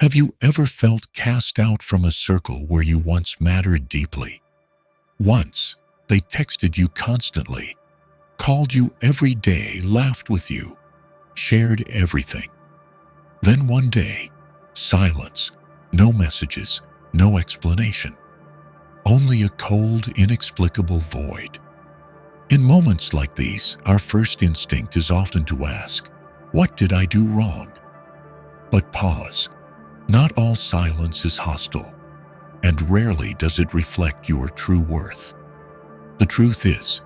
Have you ever felt cast out from a circle where you once mattered deeply? Once, they texted you constantly, called you every day, laughed with you, shared everything. Then one day, silence, no messages, no explanation, only a cold, inexplicable void. In moments like these, our first instinct is often to ask, "What did I do wrong?" But pause. Not all silence is hostile, and rarely does it reflect your true worth. The truth is,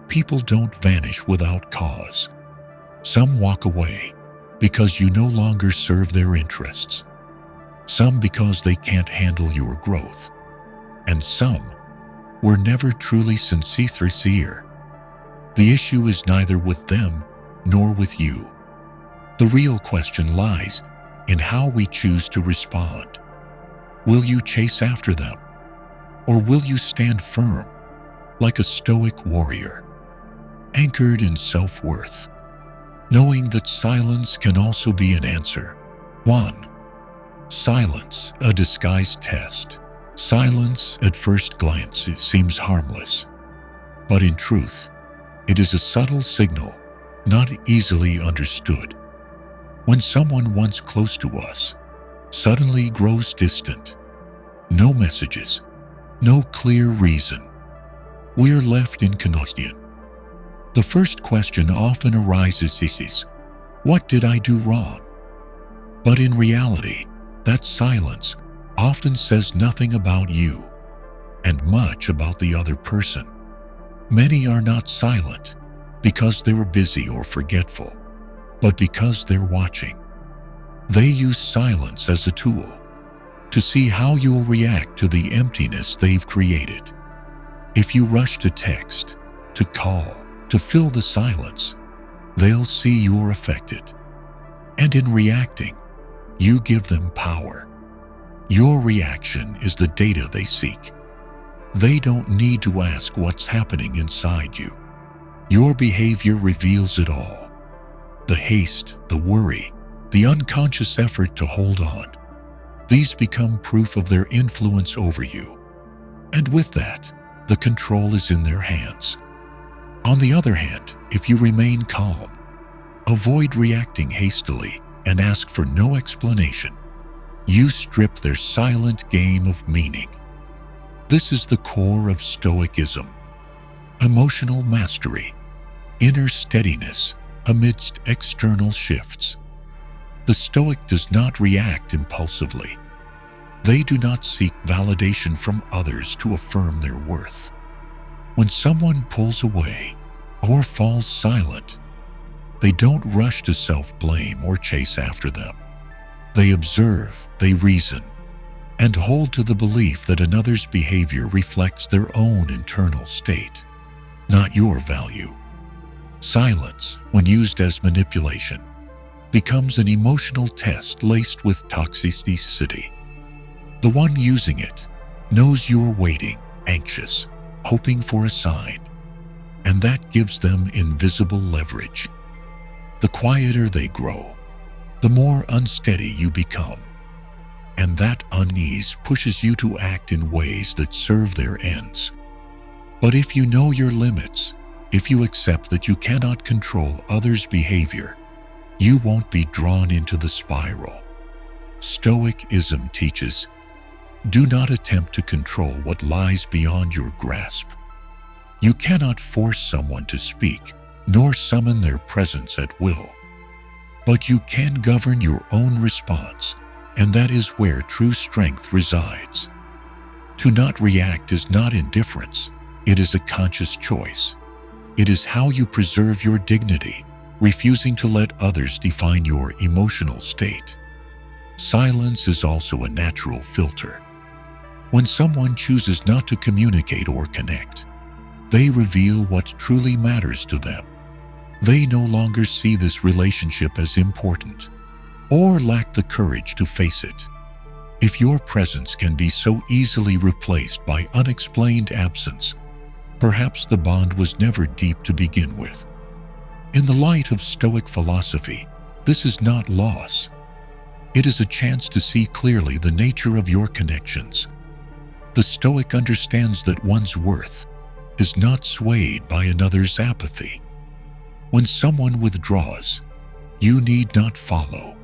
people don't vanish without cause. Some walk away because you no longer serve their interests. Some because they can't handle your growth. And some were never truly sincere. The issue is neither with them nor with you. The real question lies in how we choose to respond. Will you chase after them? Or will you stand firm, like a Stoic warrior, anchored in self-worth, knowing that silence can also be an answer? 1. Silence, a disguised test. Silence, at first glance, seems harmless. But in truth, it is a subtle signal, not easily understood. When someone once close to us suddenly grows distant, no messages, no clear reason, we're left in confusion. The first question often arises is, "What did I do wrong?" But in reality, that silence often says nothing about you and much about the other person. Many are not silent because they were busy or forgetful, but because they're watching. They use silence as a tool to see how you'll react to the emptiness they've created. If you rush to text, to call, to fill the silence, they'll see you're affected. And in reacting, you give them power. Your reaction is the data they seek. They don't need to ask what's happening inside you. Your behavior reveals it all. The haste, the worry, the unconscious effort to hold on. These become proof of their influence over you. And with that, the control is in their hands. On the other hand, if you remain calm, avoid reacting hastily, and ask for no explanation, you strip their silent game of meaning. This is the core of Stoicism. Emotional mastery, inner steadiness amidst external shifts. The Stoic does not react impulsively. They do not seek validation from others to affirm their worth. When someone pulls away or falls silent, they don't rush to self-blame or chase after them. They observe, they reason, and hold to the belief that another's behavior reflects their own internal state, not your value. Silence, when used as manipulation, becomes an emotional test laced with toxicity. The one using it knows you're waiting, anxious, hoping for a sign, and that gives them invisible leverage. The quieter they grow, the more unsteady you become, and that unease pushes you to act in ways that serve their ends. But if you know your limits, if you accept that you cannot control others' behavior, you won't be drawn into the spiral. Stoicism teaches, do not attempt to control what lies beyond your grasp. You cannot force someone to speak, nor summon their presence at will. But you can govern your own response, and that is where true strength resides. To not react is not indifference, it is a conscious choice. It is how you preserve your dignity, refusing to let others define your emotional state. Silence is also a natural filter. When someone chooses not to communicate or connect, they reveal what truly matters to them. They no longer see this relationship as important, or lack the courage to face it. If your presence can be so easily replaced by unexplained absence, perhaps the bond was never deep to begin with. In the light of Stoic philosophy, this is not loss. It is a chance to see clearly the nature of your connections. The Stoic understands that one's worth is not swayed by another's apathy. When someone withdraws, you need not follow.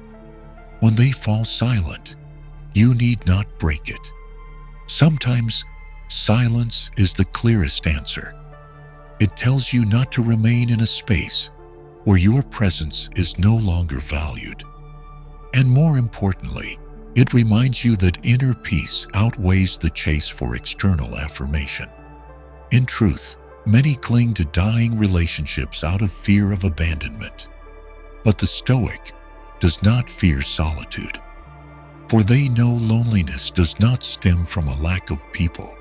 When they fall silent, you need not break it. Sometimes, silence is the clearest answer. It tells you not to remain in a space where your presence is no longer valued. And more importantly, it reminds you that inner peace outweighs the chase for external affirmation. In truth, many cling to dying relationships out of fear of abandonment. But the Stoic does not fear solitude, for they know loneliness does not stem from a lack of people,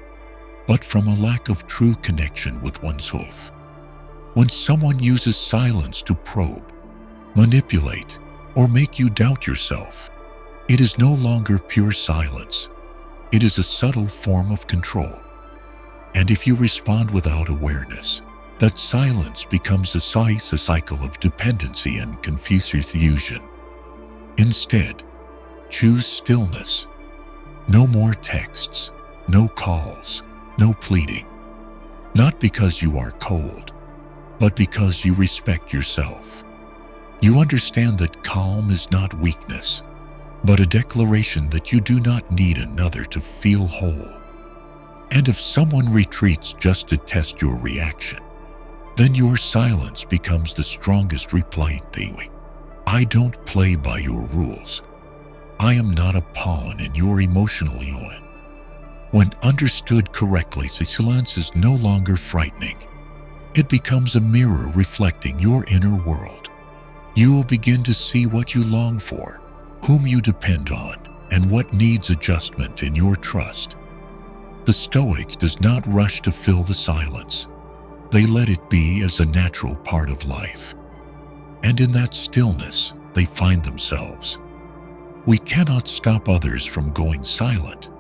but from a lack of true connection with oneself. When someone uses silence to probe, manipulate, or make you doubt yourself, it is no longer pure silence. It is a subtle form of control. And if you respond without awareness, that silence becomes a cycle of dependency and confusion. Instead, choose stillness. No more texts, no calls, no pleading. Not because you are cold, but because you respect yourself. You understand that calm is not weakness, but a declaration that you do not need another to feel whole. And if someone retreats just to test your reaction, then your silence becomes the strongest reply. I don't play by your rules. I am not a pawn in your emotional UN. When understood correctly, silence is no longer frightening. It becomes a mirror reflecting your inner world. You will begin to see what you long for, whom you depend on, and what needs adjustment in your trust. The Stoic does not rush to fill the silence. They let it be as a natural part of life. And in that stillness, they find themselves. We cannot stop others from going silent,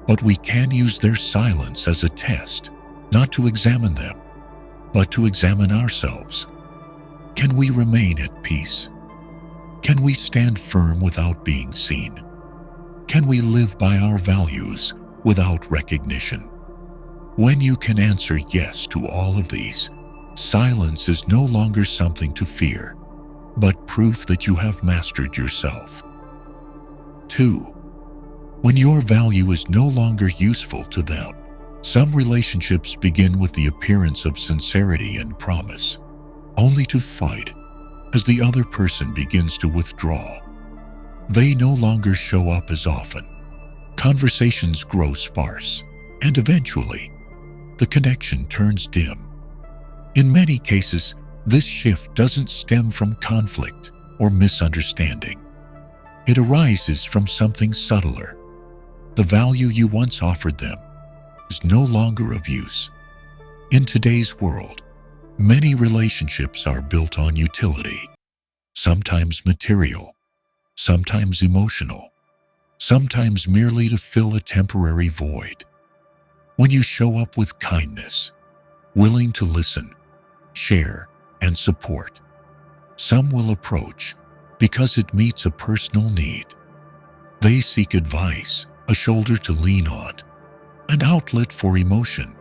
but we can use their silence as a test, not to examine them, but to examine ourselves. Can we remain at peace? Can we stand firm without being seen? Can we live by our values without recognition? When you can answer yes to all of these, silence is no longer something to fear, but proof that you have mastered yourself. 2. When your value is no longer useful to them, some relationships begin with the appearance of sincerity and promise, only to fight as the other person begins to withdraw. They no longer show up as often. Conversations grow sparse, and eventually, the connection turns dim. In many cases, this shift doesn't stem from conflict or misunderstanding. It arises from something subtler. The value you once offered them is no longer of use. In today's world, many relationships are built on utility, sometimes material, sometimes emotional, sometimes merely to fill a temporary void. When you show up with kindness, willing to listen, share, and support, some will approach because it meets a personal need. They seek advice, a shoulder to lean on, an outlet for emotion,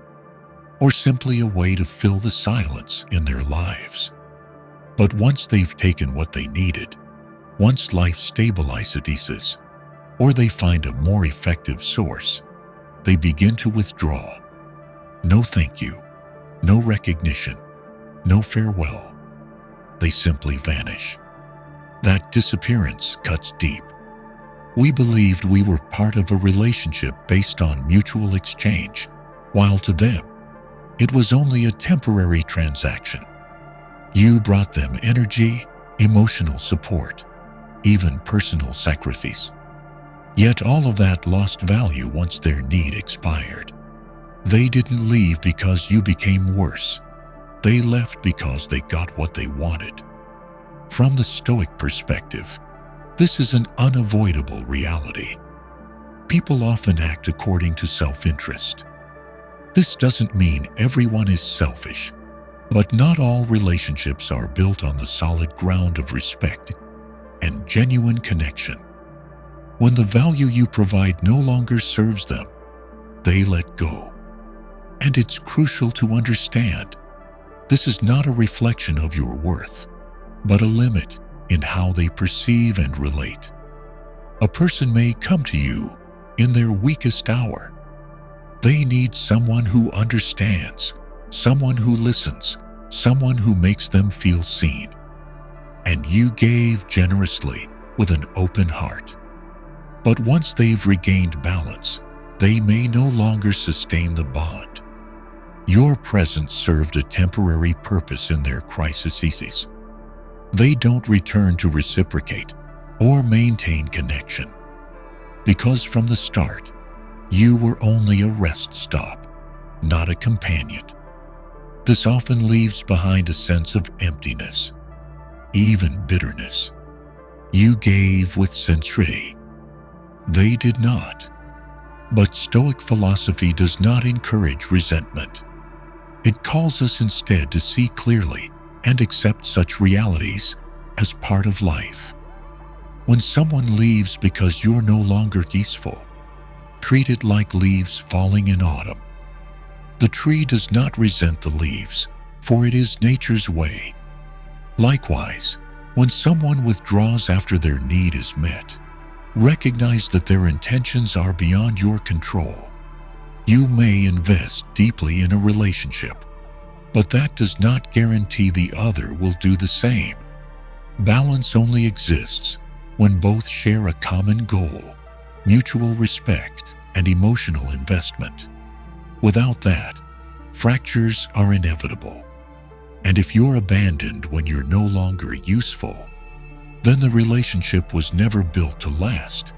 or simply a way to fill the silence in their lives. But once they've taken what they needed, once life stabilizes, or they find a more effective source, they begin to withdraw. No thank you, no recognition, no farewell. They simply vanish. That disappearance cuts deep. We believed we were part of a relationship based on mutual exchange, while to them, it was only a temporary transaction. You brought them energy, emotional support, even personal sacrifice. Yet all of that lost value once their need expired. They didn't leave because you became worse. They left because they got what they wanted. From the Stoic perspective, this is an unavoidable reality. People often act according to self-interest. This doesn't mean everyone is selfish, but not all relationships are built on the solid ground of respect and genuine connection. When the value you provide no longer serves them, they let go. And it's crucial to understand this is not a reflection of your worth, but a limit in how they perceive and relate. A person may come to you in their weakest hour. They need someone who understands, someone who listens, someone who makes them feel seen. And you gave generously with an open heart. But once they've regained balance, they may no longer sustain the bond. Your presence served a temporary purpose in their crises. They don't return to reciprocate or maintain connection, because from the start, you were only a rest stop, not a companion. This often leaves behind a sense of emptiness, even bitterness. You gave with sincerity. They did not. But Stoic philosophy does not encourage resentment. It calls us instead to see clearly and accept such realities as part of life. When someone leaves because you're no longer useful, treat it like leaves falling in autumn. The tree does not resent the leaves, for it is nature's way. Likewise, when someone withdraws after their need is met, recognize that their intentions are beyond your control. You may invest deeply in a relationship, but that does not guarantee the other will do the same. Balance only exists when both share a common goal, mutual respect, and emotional investment. Without that, fractures are inevitable. And if you're abandoned when you're no longer useful, then the relationship was never built to last.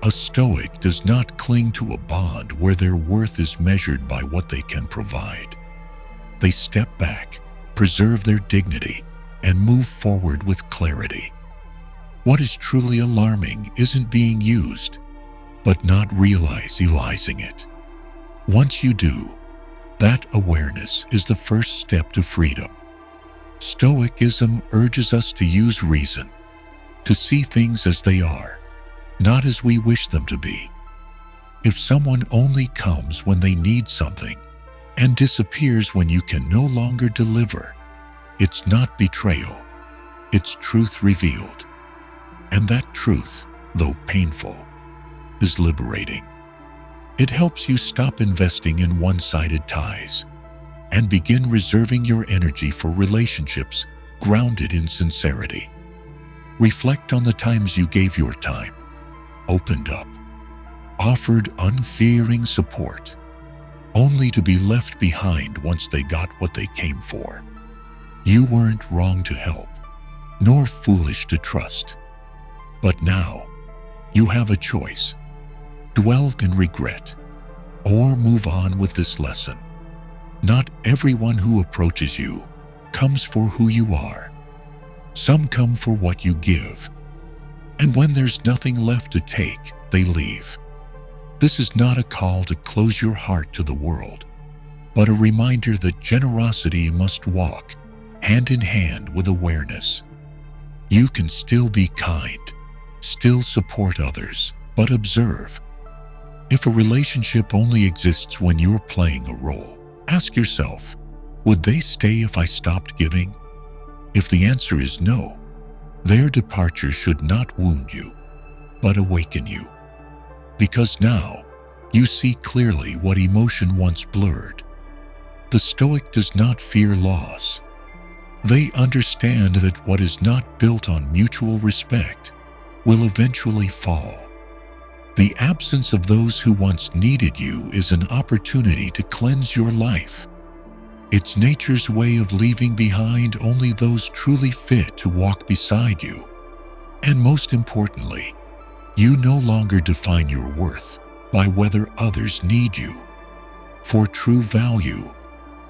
A Stoic does not cling to a bond where their worth is measured by what they can provide. They step back, preserve their dignity, and move forward with clarity. What is truly alarming isn't being used, but not realizing it. Once you do, that awareness is the first step to freedom. Stoicism urges us to use reason, to see things as they are, not as we wish them to be. If someone only comes when they need something and disappears when you can no longer deliver, it's not betrayal, it's truth revealed. And that truth, though painful, is liberating. It helps you stop investing in one-sided ties and begin reserving your energy for relationships grounded in sincerity. Reflect on the times you gave your time, opened up, offered unfearing support, only to be left behind once they got what they came for. You weren't wrong to help, nor foolish to trust. But now, you have a choice: dwell in regret, or move on with this lesson. Not everyone who approaches you comes for who you are. Some come for what you give. And when there's nothing left to take, they leave. This is not a call to close your heart to the world, but a reminder that generosity must walk hand in hand with awareness. You can still be kind, still support others, but observe. If a relationship only exists when you're playing a role, ask yourself, would they stay if I stopped giving? If the answer is no, their departure should not wound you, but awaken you. Because now, you see clearly what emotion once blurred. The Stoic does not fear loss. They understand that what is not built on mutual respect will eventually fall. The absence of those who once needed you is an opportunity to cleanse your life. It's nature's way of leaving behind only those truly fit to walk beside you. And most importantly, you no longer define your worth by whether others need you. For true value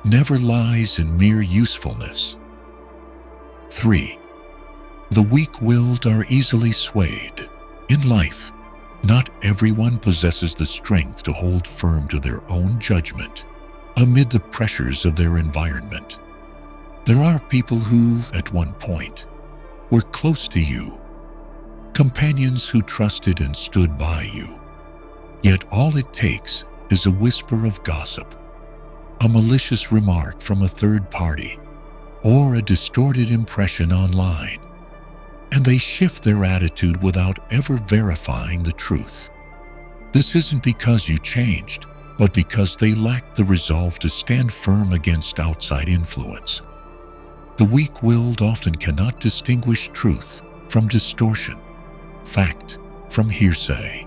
never lies in mere usefulness. 3. The weak-willed are easily swayed. In life, not everyone possesses the strength to hold firm to their own judgment amid the pressures of their environment. There are people who, at one point, were close to you, companions who trusted and stood by you. Yet all it takes is a whisper of gossip, a malicious remark from a third party, or a distorted impression online, and they shift their attitude without ever verifying the truth. This isn't because you changed, but because they lacked the resolve to stand firm against outside influence. The weak-willed often cannot distinguish truth from distortion, fact from hearsay.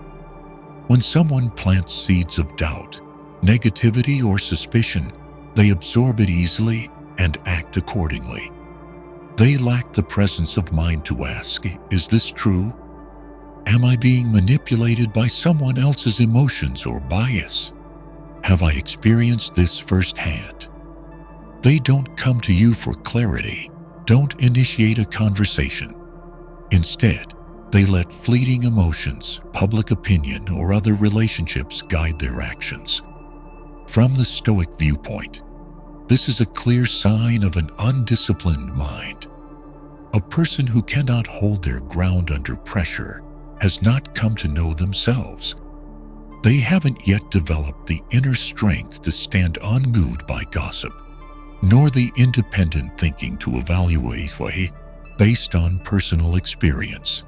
When someone plants seeds of doubt, negativity, or suspicion, they absorb it easily and act accordingly. They lack the presence of mind to ask, is this true? Am I being manipulated by someone else's emotions or bias? Have I experienced this firsthand? They don't come to you for clarity, don't initiate a conversation. Instead, they let fleeting emotions, public opinion, or other relationships guide their actions. From the Stoic viewpoint, this is a clear sign of an undisciplined mind. A person who cannot hold their ground under pressure has not come to know themselves. They haven't yet developed the inner strength to stand unmoved by gossip, nor the independent thinking to evaluate based on personal experience.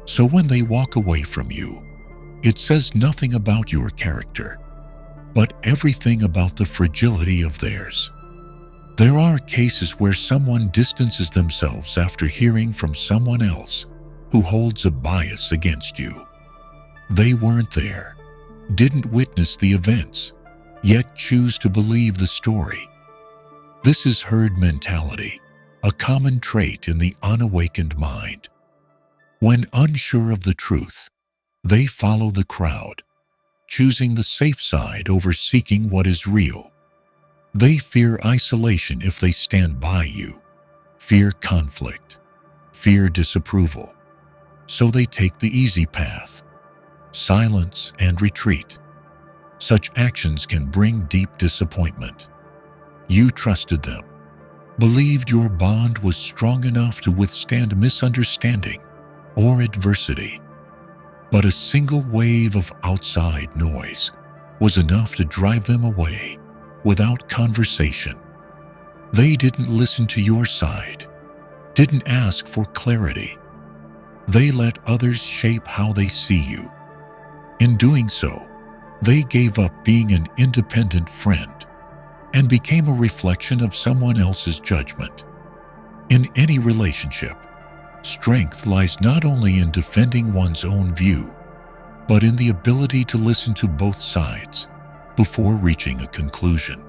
So when they walk away from you, it says nothing about your character, but everything about the fragility of theirs. There are cases where someone distances themselves after hearing from someone else who holds a bias against you. They weren't there, didn't witness the events, yet choose to believe the story. This is herd mentality, a common trait in the unawakened mind. When unsure of the truth, they follow the crowd, choosing the safe side over seeking what is real. They fear isolation if they stand by you, fear conflict, fear disapproval. So they take the easy path, silence and retreat. Such actions can bring deep disappointment. You trusted them, believed your bond was strong enough to withstand misunderstanding or adversity. But a single wave of outside noise was enough to drive them away without conversation. They didn't listen to your side, didn't ask for clarity. They let others shape how they see you. In doing so, they gave up being an independent friend and became a reflection of someone else's judgment. In any relationship, strength lies not only in defending one's own view, but in the ability to listen to both sides before reaching a conclusion.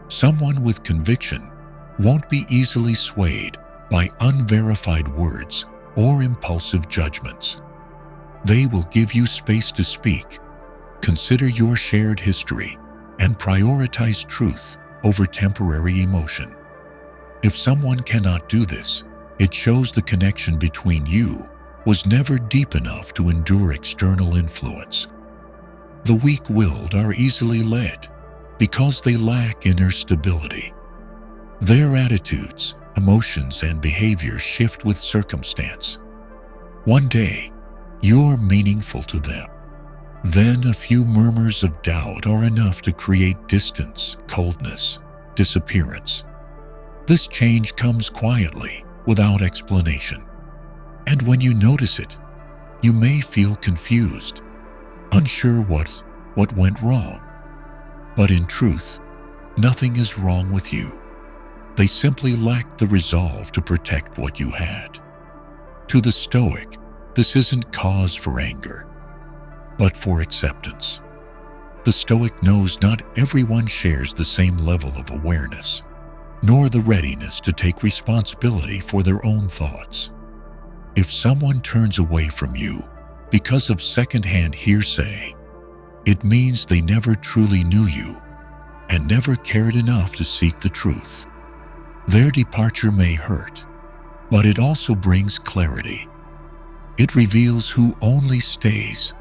Someone with conviction won't be easily swayed by unverified words or impulsive judgments. They will give you space to speak, consider your shared history, and prioritize truth over temporary emotion. If someone cannot do this, it shows the connection between you was never deep enough to endure external influence. The weak-willed are easily led because they lack inner stability. Their attitudes, emotions, and behaviors shift with circumstance. One day, you're meaningful to them. Then a few murmurs of doubt are enough to create distance, coldness, disappearance. This change comes quietly, without explanation. And when you notice it, you may feel confused, unsure what went wrong. But in truth, nothing is wrong with you. They simply lacked the resolve to protect what you had. To the Stoic, this isn't cause for anger, but for acceptance. The Stoic knows not everyone shares the same level of awareness, nor the readiness to take responsibility for their own thoughts. If someone turns away from you because of secondhand hearsay, it means they never truly knew you and never cared enough to seek the truth. Their departure may hurt, but it also brings clarity. It reveals who only stays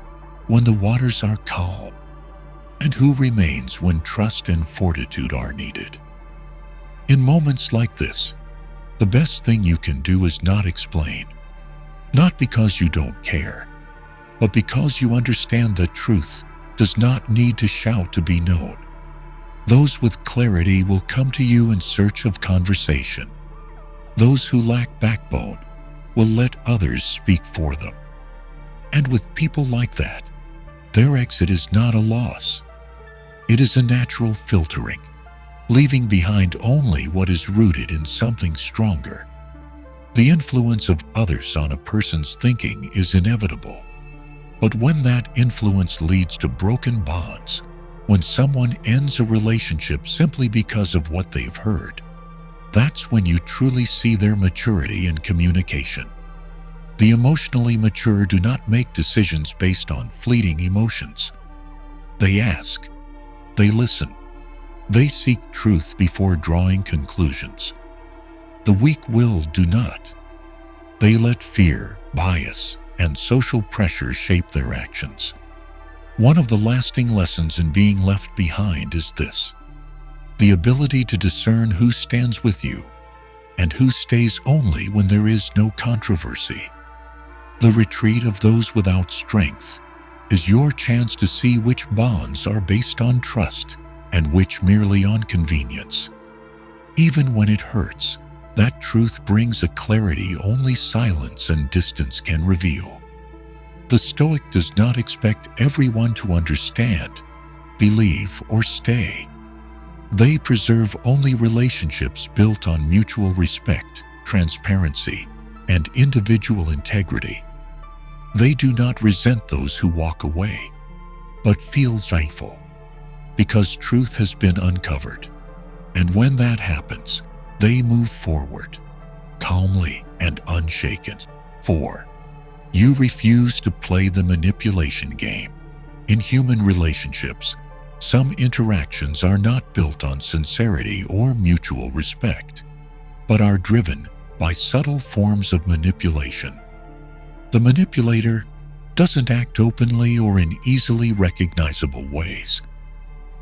when the waters are calm and who remains when trust and fortitude are needed. In moments like this, the best thing you can do is not explain, not because you don't care, but because you understand that truth does not need to shout to be known. Those with clarity will come to you in search of conversation. Those who lack backbone will let others speak for them. And with people like that, their exit is not a loss. It is a natural filtering, leaving behind only what is rooted in something stronger. The influence of others on a person's thinking is inevitable. But when that influence leads to broken bonds, when someone ends a relationship simply because of what they've heard, that's when you truly see their maturity in communication. The emotionally mature do not make decisions based on fleeting emotions. They ask, they listen, they seek truth before drawing conclusions. The weak-willed do not. They let fear, bias, and social pressure shape their actions. One of the lasting lessons in being left behind is this: the ability to discern who stands with you and who stays only when there is no controversy. The retreat of those without strength is your chance to see which bonds are based on trust and which merely on convenience. Even when it hurts, that truth brings a clarity only silence and distance can reveal. The Stoic does not expect everyone to understand, believe, or stay. They preserve only relationships built on mutual respect, transparency, and individual integrity. They do not resent those who walk away, but feel joyful, because truth has been uncovered. And when that happens, they move forward, calmly and unshaken. 4. You refuse to play the manipulation game. In human relationships, some interactions are not built on sincerity or mutual respect, but are driven by subtle forms of manipulation. The manipulator doesn't act openly or in easily recognizable ways.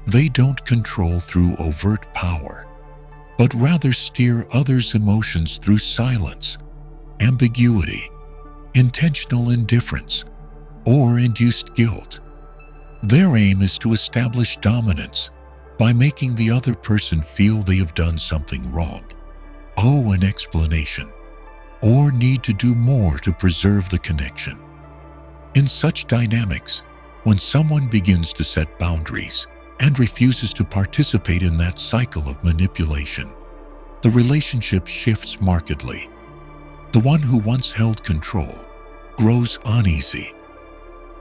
They don't control through overt power, but rather steer others' emotions through silence, ambiguity, intentional indifference, or induced guilt. Their aim is to establish dominance by making the other person feel they have done something wrong, owe an explanation, or need to do more to preserve the connection. In such dynamics, when someone begins to set boundaries and refuses to participate in that cycle of manipulation, the relationship shifts markedly. The one who once held control grows uneasy.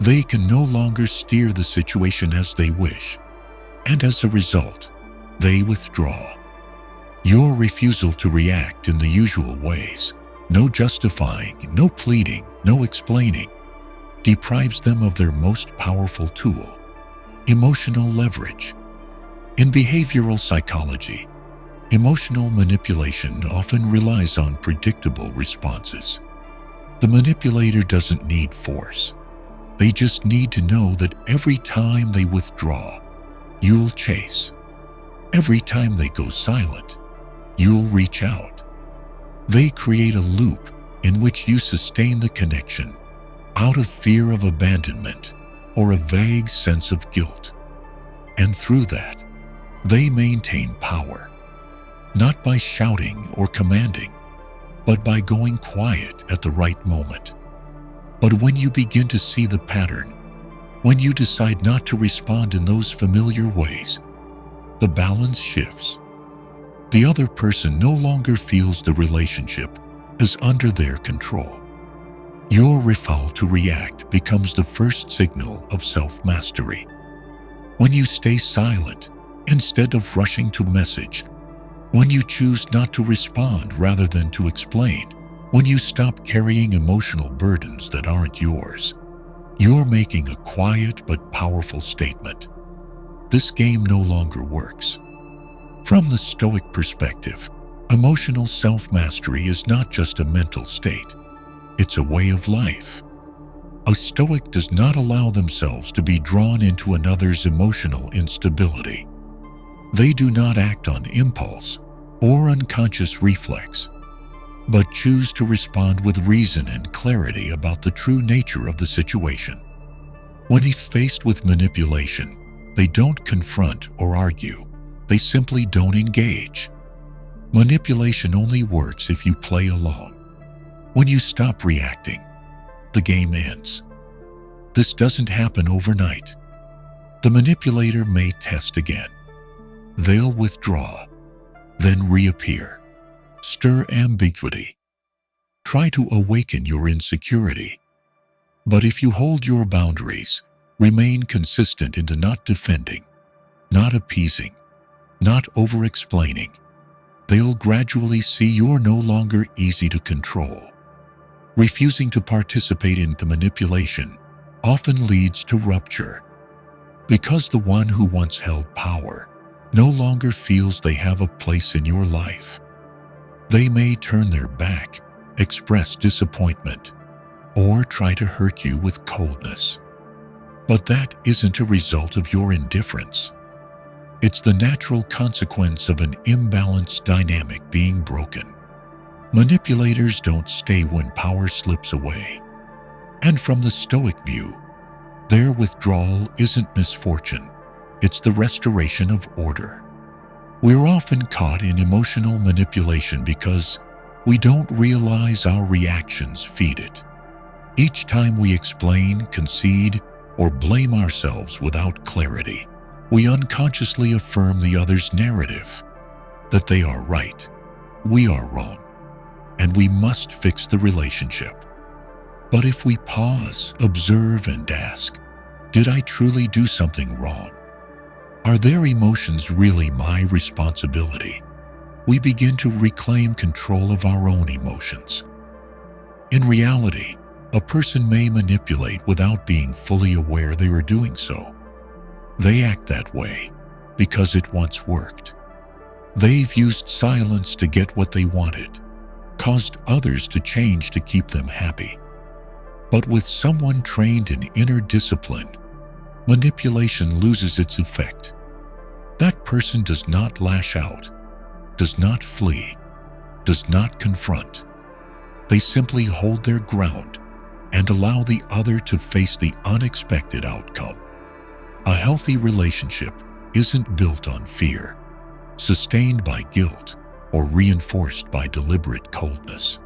They can no longer steer the situation as they wish, and as a result, they withdraw. Your refusal to react in the usual ways, no justifying, no pleading, no explaining, deprives them of their most powerful tool, emotional leverage. In behavioral psychology, emotional manipulation often relies on predictable responses. The manipulator doesn't need force. They just need to know that every time they withdraw, you'll chase. Every time they go silent, you'll reach out. They create a loop in which you sustain the connection out of fear of abandonment or a vague sense of guilt. And through that, they maintain power, not by shouting or commanding, but by going quiet at the right moment. But when you begin to see the pattern, when you decide not to respond in those familiar ways, the balance shifts. The other person no longer feels the relationship as under their control. Your refusal to react becomes the first signal of self-mastery. When you stay silent instead of rushing to message, when you choose not to respond rather than to explain, when you stop carrying emotional burdens that aren't yours, you're making a quiet but powerful statement. This game no longer works. From the Stoic perspective, emotional self-mastery is not just a mental state. It's a way of life. A Stoic does not allow themselves to be drawn into another's emotional instability. They do not act on impulse or unconscious reflex. but choose to respond with reason and clarity about the true nature of the situation. When faced with manipulation, they don't confront or argue. They simply don't engage. Manipulation only works if you play along. When you stop reacting, the game ends. This doesn't happen overnight. The manipulator may test again. They'll withdraw, then reappear. Stir ambiguity. Try to awaken your insecurity. But if you hold your boundaries, remain consistent into not defending, not appeasing, not over-explaining, they'll gradually see you're no longer easy to control. Refusing to participate in the manipulation often leads to rupture, because the one who once held power no longer feels they have a place in your life. They may turn their back, express disappointment, or try to hurt you with coldness. But that isn't a result of your indifference. It's the natural consequence of an imbalanced dynamic being broken. Manipulators don't stay when power slips away. And from the Stoic view, their withdrawal isn't misfortune, it's the restoration of order. We're often caught in emotional manipulation because we don't realize our reactions feed it. Each time we explain, concede, or blame ourselves without clarity, we unconsciously affirm the other's narrative that they are right, we are wrong, and we must fix the relationship. But if we pause, observe, and ask, did I truly do something wrong? Are their emotions really my responsibility? We begin to reclaim control of our own emotions. In reality, a person may manipulate without being fully aware they are doing so. They act that way because it once worked. They've used silence to get what they wanted, caused others to change to keep them happy. But with someone trained in inner discipline, manipulation loses its effect. That person does not lash out, does not flee, does not confront. They simply hold their ground and allow the other to face the unexpected outcome. A healthy relationship isn't built on fear, sustained by guilt, or reinforced by deliberate coldness.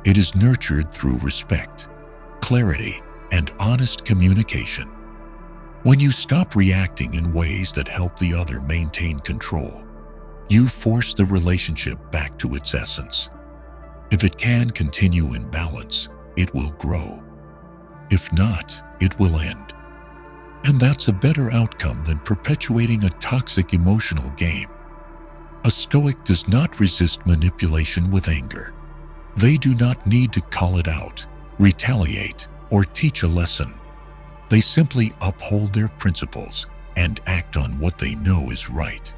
It is nurtured through respect, clarity, and honest communication. When you stop reacting in ways that help the other maintain control, you force the relationship back to its essence. If it can continue in balance, it will grow. If not, it will end. And that's a better outcome than perpetuating a toxic emotional game. A Stoic does not resist manipulation with anger. They do not need to call it out, retaliate, or teach a lesson. They simply uphold their principles and act on what they know is right.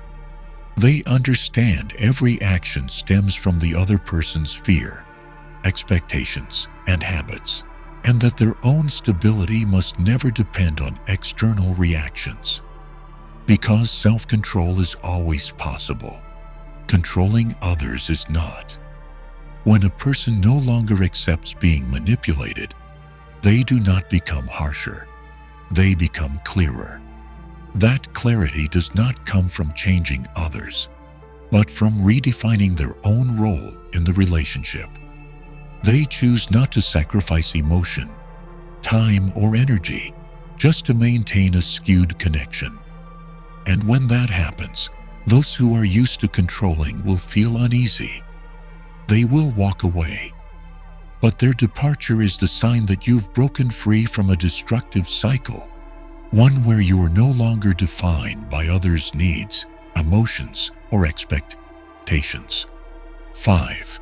They understand every action stems from the other person's fear, expectations, and habits, and that their own stability must never depend on external reactions. Because self-control is always possible, controlling others is not. When a person no longer accepts being manipulated, they do not become harsher. They become clearer. That clarity does not come from changing others, but from redefining their own role in the relationship. They choose not to sacrifice emotion, time, or energy just to maintain a skewed connection. And when that happens, those who are used to controlling will feel uneasy. They will walk away. But their departure is the sign that you've broken free from a destructive cycle, one where you are no longer defined by others' needs, emotions, or expectations. 5.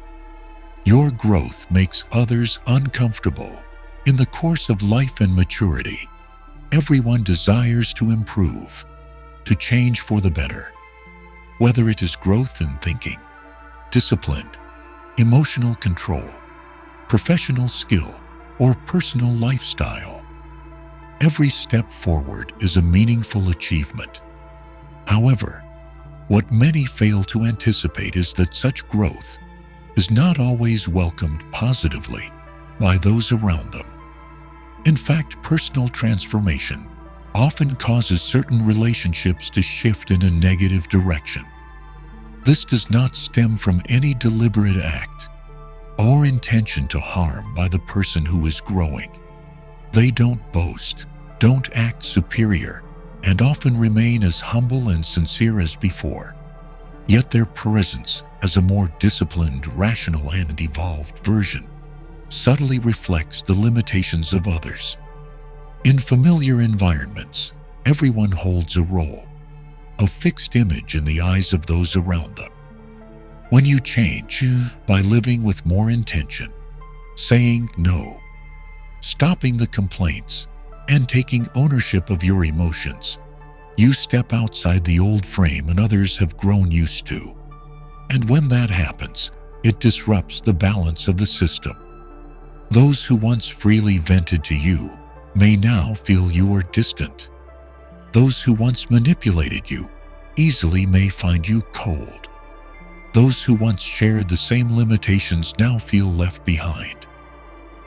Your growth makes others uncomfortable. In the course of life and maturity, everyone desires to improve, to change for the better. Whether it is growth in thinking, discipline, emotional control, professional skill, or personal lifestyle, every step forward is a meaningful achievement. However, what many fail to anticipate is that such growth is not always welcomed positively by those around them. In fact, personal transformation often causes certain relationships to shift in a negative direction. This does not stem from any deliberate act or intention to harm by the person who is growing. They don't boast, don't act superior, and often remain as humble and sincere as before. Yet their presence as a more disciplined, rational, and evolved version subtly reflects the limitations of others. In familiar environments, everyone holds a role, a fixed image in the eyes of those around them. When you change by living with more intention, saying no, stopping the complaints, and taking ownership of your emotions, you step outside the old frame and others have grown used to. And when that happens, it disrupts the balance of the system. Those who once freely vented to you may now feel you are distant. Those who once manipulated you easily may find you cold. Those who once shared the same limitations now feel left behind.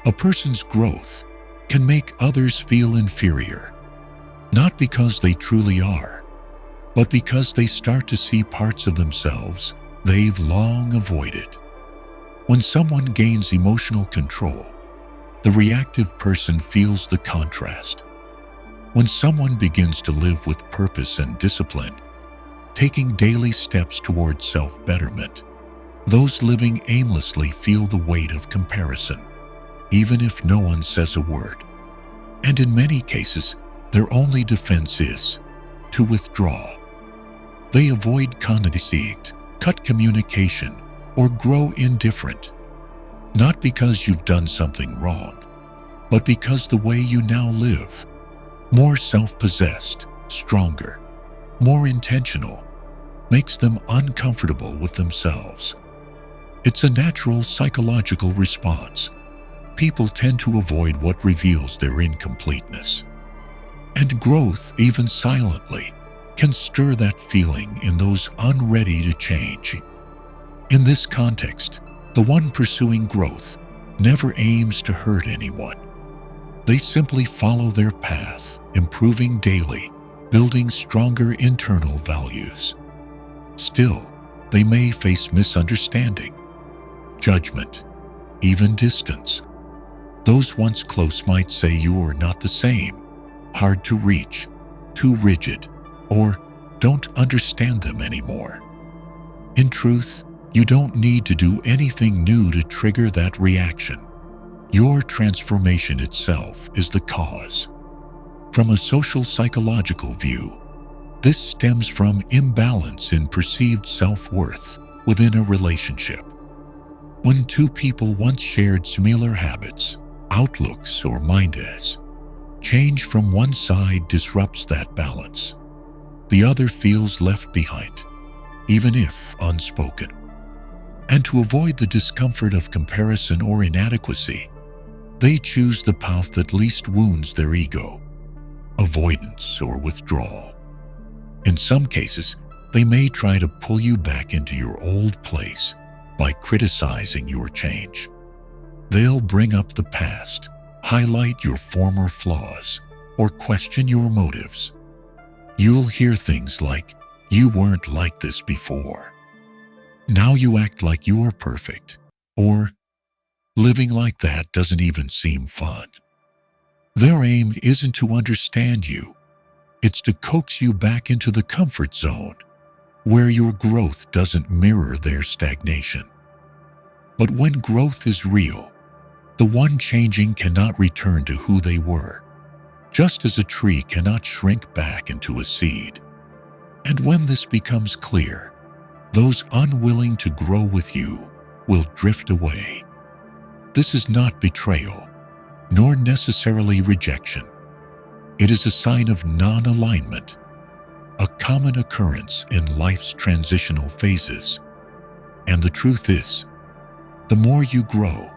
A person's growth can make others feel inferior, not because they truly are, but because they start to see parts of themselves they've long avoided. When someone gains emotional control, the reactive person feels the contrast. When someone begins to live with purpose and discipline, taking daily steps towards self-betterment, those living aimlessly feel the weight of comparison, even if no one says a word. And in many cases, their only defense is to withdraw. They avoid conflict, cut communication, or grow indifferent, not because you've done something wrong, but because the way you now live, more self-possessed, stronger, more intentional, makes them uncomfortable with themselves. It's a natural psychological response. People tend to avoid what reveals their incompleteness. And growth, even silently, can stir that feeling in those unready to change. In this context, the one pursuing growth never aims to hurt anyone. They simply follow their path, improving daily, building stronger internal values. Still, they may face misunderstanding, judgment, even distance. Those once close might say you are not the same, hard to reach, too rigid, or don't understand them anymore. In truth, you don't need to do anything new to trigger that reaction. Your transformation itself is the cause. From a social psychological view, this stems from imbalance in perceived self-worth within a relationship. When two people once shared similar habits, outlooks, or mindsets, change from one side disrupts that balance. The other feels left behind, even if unspoken. And to avoid the discomfort of comparison or inadequacy, they choose the path that least wounds their ego, avoidance or withdrawal. In some cases, they may try to pull you back into your old place by criticizing your change. They'll bring up the past, highlight your former flaws, or question your motives. You'll hear things like, "You weren't like this before. Now you act like you're perfect," or "Living like that doesn't even seem fun." Their aim isn't to understand you. It's to coax you back into the comfort zone, where your growth doesn't mirror their stagnation. But when growth is real, the one changing cannot return to who they were, just as a tree cannot shrink back into a seed. And when this becomes clear, those unwilling to grow with you will drift away. This is not betrayal, nor necessarily rejection. It is a sign of non-alignment, a common occurrence in life's transitional phases. And the truth is, the more you grow,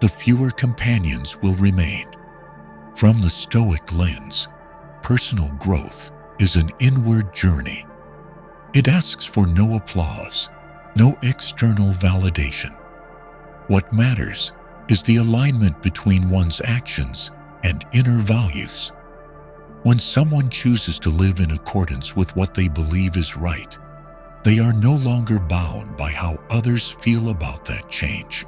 the fewer companions will remain. From the Stoic lens, personal growth is an inward journey. It asks for no applause, no external validation, What matters is the alignment between one's actions and inner values. When someone chooses to live in accordance with what they believe is right, they are no longer bound by how others feel about that change.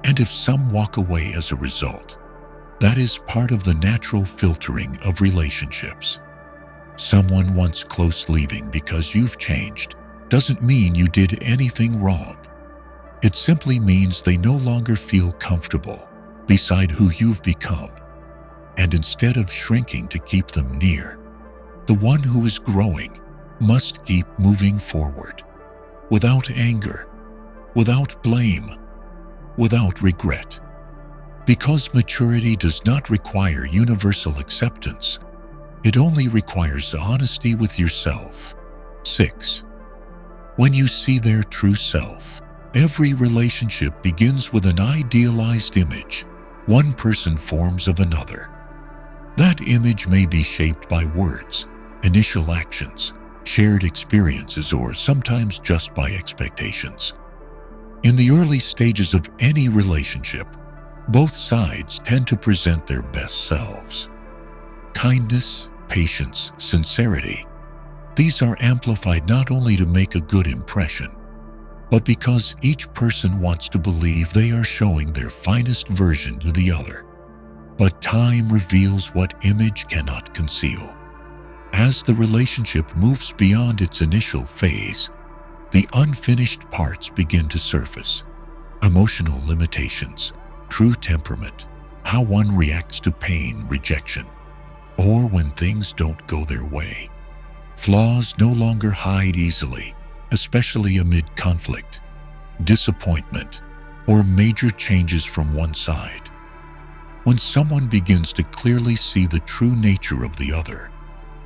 And if some walk away as a result, that is part of the natural filtering of relationships. Someone once close leaving because you've changed doesn't mean you did anything wrong. It simply means they no longer feel comfortable beside who you've become. And instead of shrinking to keep them near, the one who is growing must keep moving forward, without anger, without blame, without regret. Because maturity does not require universal acceptance, it only requires honesty with yourself. 6. When you see their true self, every relationship begins with an idealized image one person forms of another. That image may be shaped by words, initial actions, shared experiences, or sometimes just by expectations. In the early stages of any relationship, both sides tend to present their best selves. Kindness, patience, sincerity. These are amplified not only to make a good impression, but because each person wants to believe they are showing their finest version to the other. But time reveals what image cannot conceal. As the relationship moves beyond its initial phase, the unfinished parts begin to surface. Emotional limitations, true temperament, how one reacts to pain, rejection, or when things don't go their way. Flaws no longer hide easily, especially amid conflict, disappointment, or major changes from one side. When someone begins to clearly see the true nature of the other,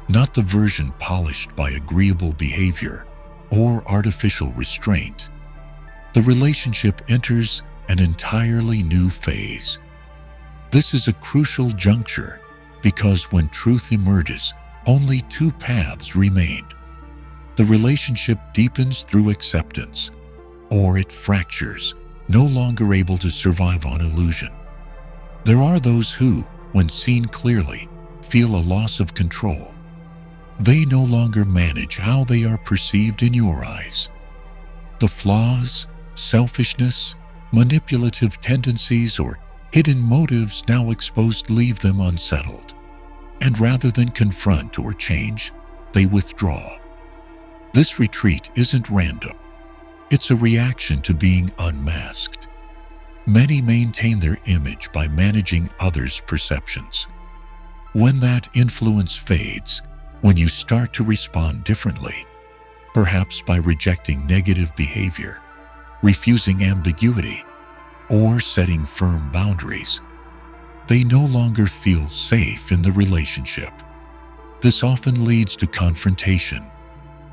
not the version polished by agreeable behavior or artificial restraint, the relationship enters an entirely new phase. This is a crucial juncture because when truth emerges, only two paths remain. The relationship deepens through acceptance, or it fractures, no longer able to survive on illusion. There are those who, when seen clearly, feel a loss of control. They no longer manage how they are perceived in your eyes. The flaws, selfishness, manipulative tendencies, or hidden motives now exposed leave them unsettled. And rather than confront or change, they withdraw. This retreat isn't random. It's a reaction to being unmasked. Many maintain their image by managing others' perceptions. When that influence fades, when you start to respond differently, perhaps by rejecting negative behavior, refusing ambiguity, or setting firm boundaries, they no longer feel safe in the relationship. This often leads to confrontation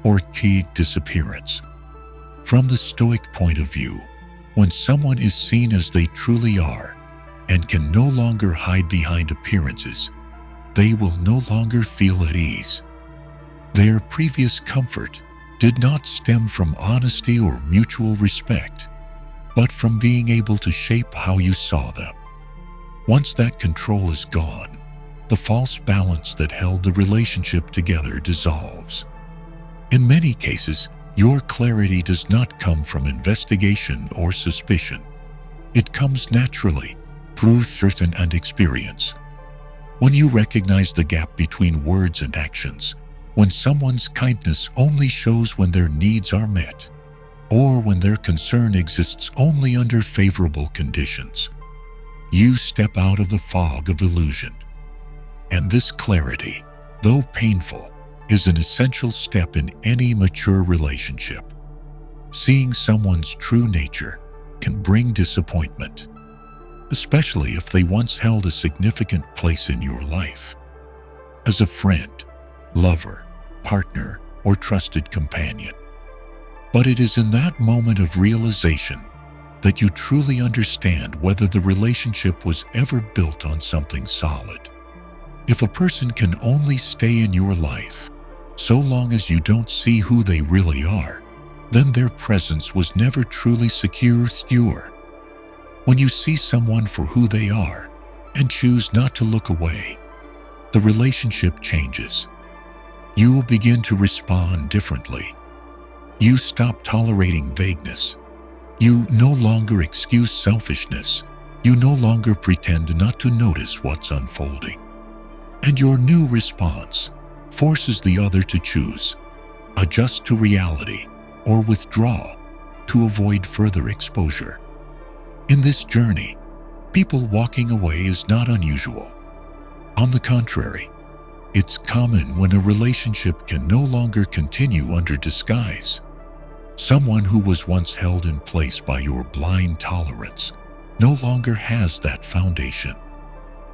or key disappearance. From the Stoic point of view, when someone is seen as they truly are and can no longer hide behind appearances, they will no longer feel at ease. Their previous comfort did not stem from honesty or mutual respect, but from being able to shape how you saw them. Once that control is gone, the false balance that held the relationship together dissolves. In many cases, your clarity does not come from investigation or suspicion. It comes naturally, through certain and experience. When you recognize the gap between words and actions, when someone's kindness only shows when their needs are met, or when their concern exists only under favorable conditions, you step out of the fog of illusion. And this clarity, though painful, is an essential step in any mature relationship. Seeing someone's true nature can bring disappointment, especially if they once held a significant place in your life. As a friend, lover, partner, or trusted companion. But it is in that moment of realization that you truly understand whether the relationship was ever built on something solid. If a person can only stay in your life so long as you don't see who they really are, then their presence was never truly secure. When you see someone for who they are and choose not to look away, the relationship changes. You will begin to respond differently. You stop tolerating vagueness. You no longer excuse selfishness. You no longer pretend not to notice what's unfolding. And your new response forces the other to choose, adjust to reality, or withdraw to avoid further exposure. In this journey, people walking away is not unusual. On the contrary, it's common when a relationship can no longer continue under disguise. Someone who was once held in place by your blind tolerance no longer has that foundation.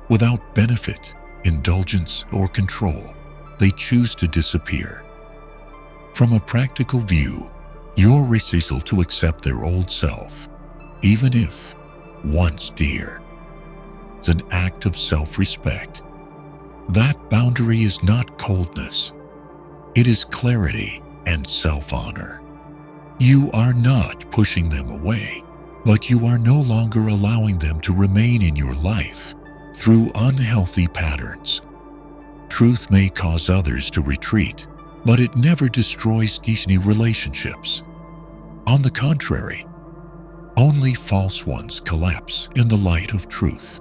Without benefit, indulgence, or control, they choose to disappear. From a practical view, your refusal to accept their old self, even if once dear, is an act of self-respect. That boundary is not coldness. It is clarity and self-honor. You are not pushing them away, but you are no longer allowing them to remain in your life through unhealthy patterns. Truth may cause others to retreat, but it never destroys any relationships. On the contrary, only false ones collapse in the light of truth.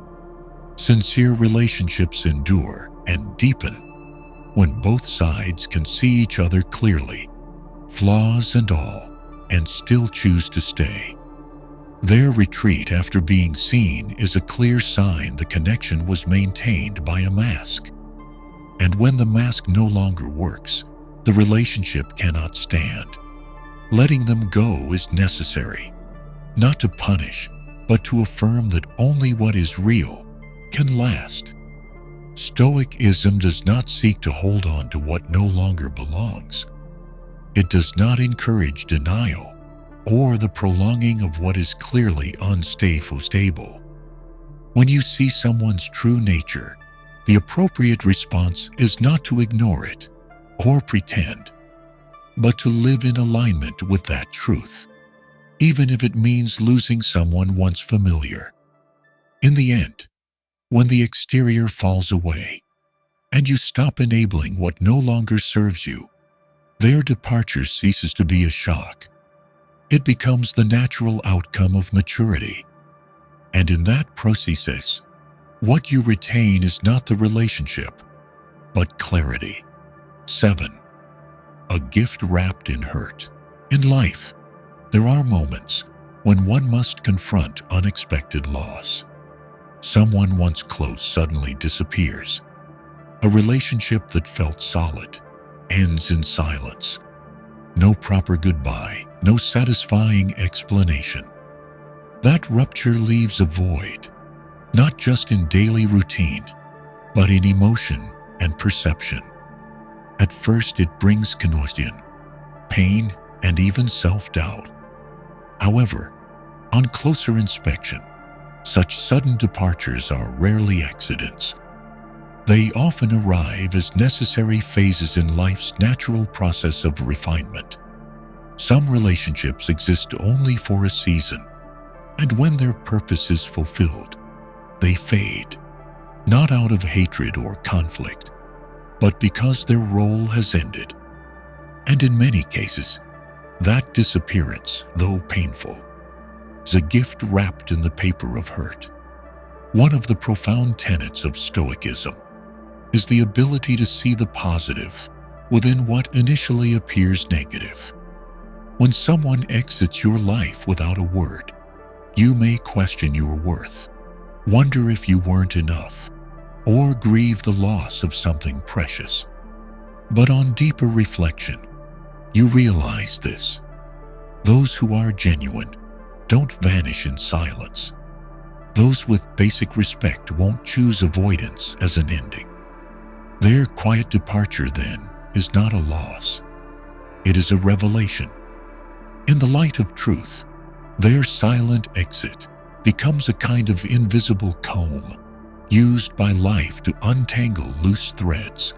Sincere relationships endure and deepen when both sides can see each other clearly, flaws and all, and still choose to stay. Their retreat after being seen is a clear sign the connection was maintained by a mask. And when the mask no longer works, the relationship cannot stand. Letting them go is necessary, not to punish, but to affirm that only what is real can last. Stoicism does not seek to hold on to what no longer belongs. It does not encourage denial or the prolonging of what is clearly unstable. When you see someone's true nature, the appropriate response is not to ignore it or pretend, but to live in alignment with that truth, even if it means losing someone once familiar. In the end, when the exterior falls away and you stop enabling what no longer serves you, their departure ceases to be a shock. It becomes the natural outcome of maturity. And in that process, what you retain is not the relationship, but clarity. 7. A gift wrapped in hurt. In life, there are moments when one must confront unexpected loss. Someone once close suddenly disappears. A relationship that felt solid ends in silence. No proper goodbye, no satisfying explanation. That rupture leaves a void, not just in daily routine, but in emotion and perception. At first it brings confusion, pain, and even self-doubt. However, on closer inspection, such sudden departures are rarely accidents. They often arrive as necessary phases in life's natural process of refinement. Some relationships exist only for a season, and when their purpose is fulfilled, they fade, not out of hatred or conflict, but because their role has ended. And in many cases, that disappearance, though painful, is a gift wrapped in the paper of hurt. One of the profound tenets of Stoicism is the ability to see the positive within what initially appears negative. When someone exits your life without a word, you may question your worth, wonder if you weren't enough, or grieve the loss of something precious. But on deeper reflection, you realize this: those who are genuine don't vanish in silence. Those with basic respect won't choose avoidance as an ending. Their quiet departure, then, is not a loss. It is a revelation. In the light of truth, their silent exit becomes a kind of invisible comb used by life to untangle loose threads.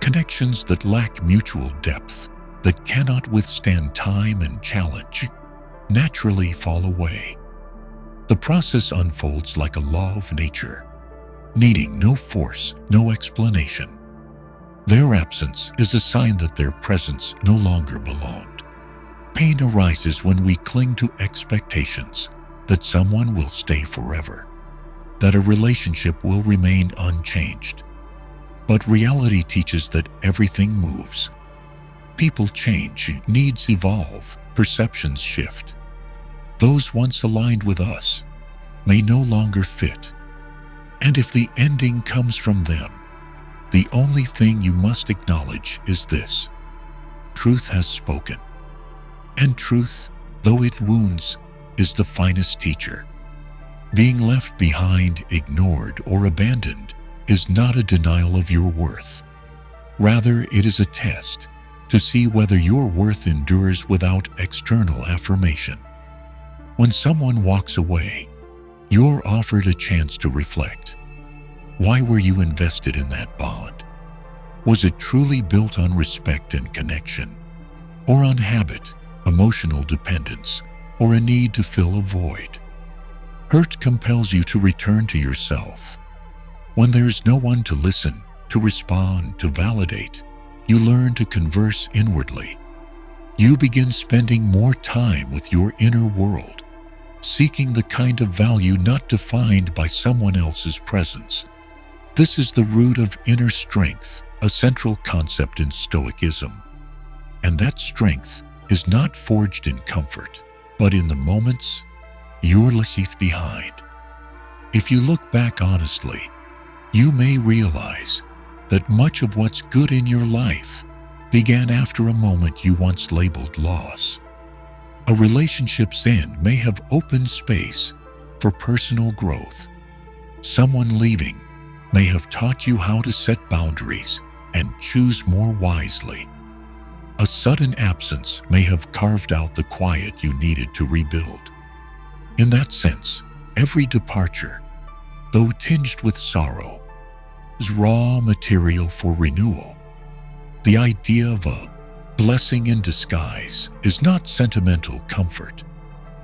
Connections that lack mutual depth, that cannot withstand time and challenge, naturally fall away. The process unfolds like a law of nature, needing no force, no explanation. Their absence is a sign that their presence no longer belonged. Pain arises when we cling to expectations that someone will stay forever, that a relationship will remain unchanged. But reality teaches that everything moves. People change, needs evolve, perceptions shift. Those once aligned with us may no longer fit. And if the ending comes from them, the only thing you must acknowledge is this: truth has spoken. And truth, though it wounds, is the finest teacher. Being left behind, ignored, or abandoned is not a denial of your worth. Rather, it is a test to see whether your worth endures without external affirmation. When someone walks away, you're offered a chance to reflect. Why were you invested in that bond? Was it truly built on respect and connection, or on habit, emotional dependence, or a need to fill a void? Hurt compels you to return to yourself. When there's no one to listen, to respond, to validate, you learn to converse inwardly. You begin spending more time with your inner world, seeking the kind of value not defined by someone else's presence. This is the root of inner strength, a central concept in Stoicism. And that strength is not forged in comfort, but in the moments you're left behind. If you look back honestly, you may realize that much of what's good in your life began after a moment you once labeled loss. A relationship's end may have opened space for personal growth. Someone leaving may have taught you how to set boundaries and choose more wisely. A sudden absence may have carved out the quiet you needed to rebuild. In that sense, every departure, though tinged with sorrow, is raw material for renewal. The idea of a blessing in disguise is not sentimental comfort.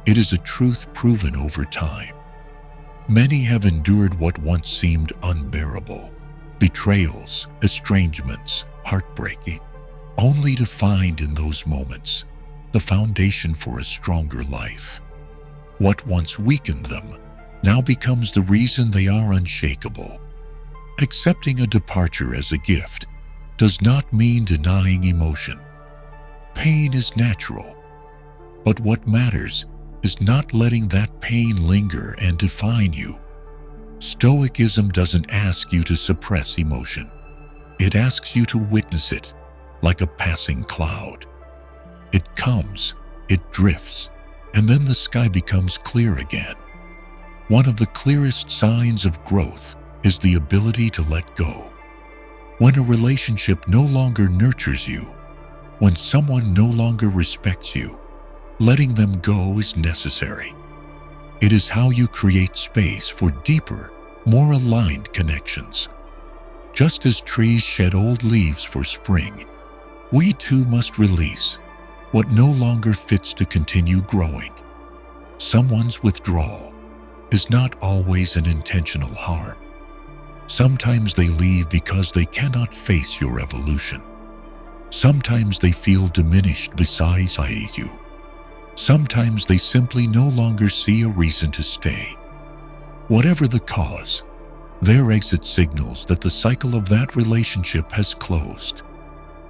It is a truth proven over time. Many have endured what once seemed unbearable: betrayals, estrangements, heartbreaking, only to find in those moments the foundation for a stronger life. What once weakened them now becomes the reason they are unshakable. Accepting a departure as a gift does not mean denying emotion. Pain is natural, but what matters is not letting that pain linger and define you. Stoicism doesn't ask you to suppress emotion. It asks you to witness it like a passing cloud. It comes, it drifts, and then the sky becomes clear again. One of the clearest signs of growth is the ability to let go. When a relationship no longer nurtures you, when someone no longer respects you, letting them go is necessary. It is how you create space for deeper, more aligned connections. Just as trees shed old leaves for spring, we too must release what no longer fits to continue growing. Someone's withdrawal is not always an intentional harm. Sometimes they leave because they cannot face your evolution. Sometimes they feel diminished beside you. Sometimes they simply no longer see a reason to stay. Whatever the cause, their exit signals that the cycle of that relationship has closed.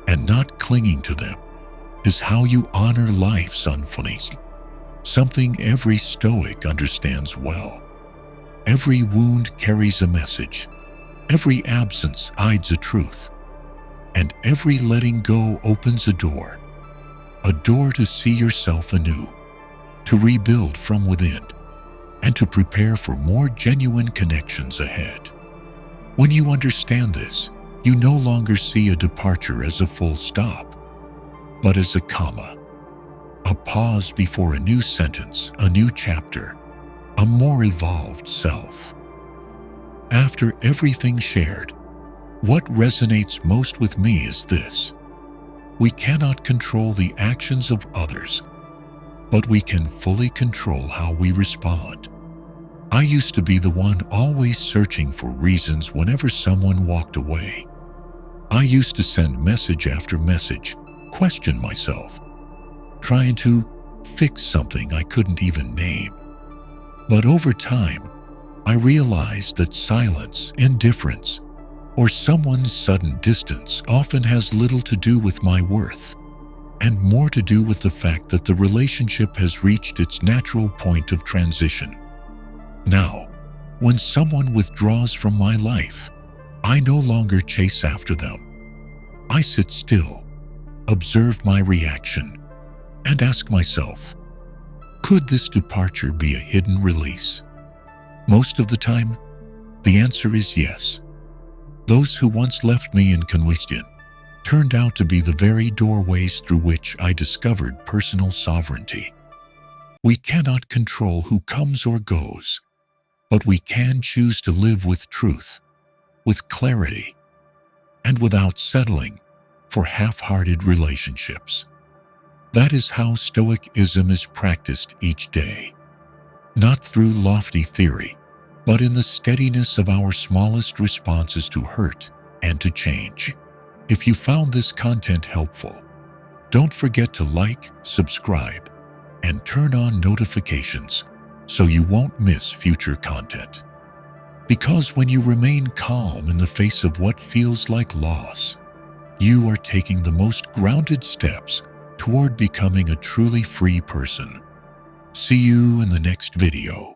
And not clinging to them is how you honor life's unfolding, something every Stoic understands well. Every wound carries a message. Every absence hides a truth. And every letting go opens a door to see yourself anew, to rebuild from within, and to prepare for more genuine connections ahead. When you understand this, you no longer see a departure as a full stop, but as a comma, a pause before a new sentence, a new chapter, a more evolved self. After everything shared, what resonates most with me is this: we cannot control the actions of others, but we can fully control how we respond. I used to be the one always searching for reasons whenever someone walked away. I used to send message after message, question myself, trying to fix something I couldn't even name. But over time, I realized that silence, indifference, or someone's sudden distance often has little to do with my worth, and more to do with the fact that the relationship has reached its natural point of transition. Now, when someone withdraws from my life, I no longer chase after them. I sit still, observe my reaction, and ask myself, could this departure be a hidden release? Most of the time, the answer is yes. Those who once left me in confusion turned out to be the very doorways through which I discovered personal sovereignty. We cannot control who comes or goes, but we can choose to live with truth, with clarity, and without settling for half-hearted relationships. That is how Stoicism is practiced each day, not through lofty theory, but in the steadiness of our smallest responses to hurt and to change. If you found this content helpful, don't forget to like, subscribe, and turn on notifications so you won't miss future content. Because when you remain calm in the face of what feels like loss, you are taking the most grounded steps toward becoming a truly free person. See you in the next video.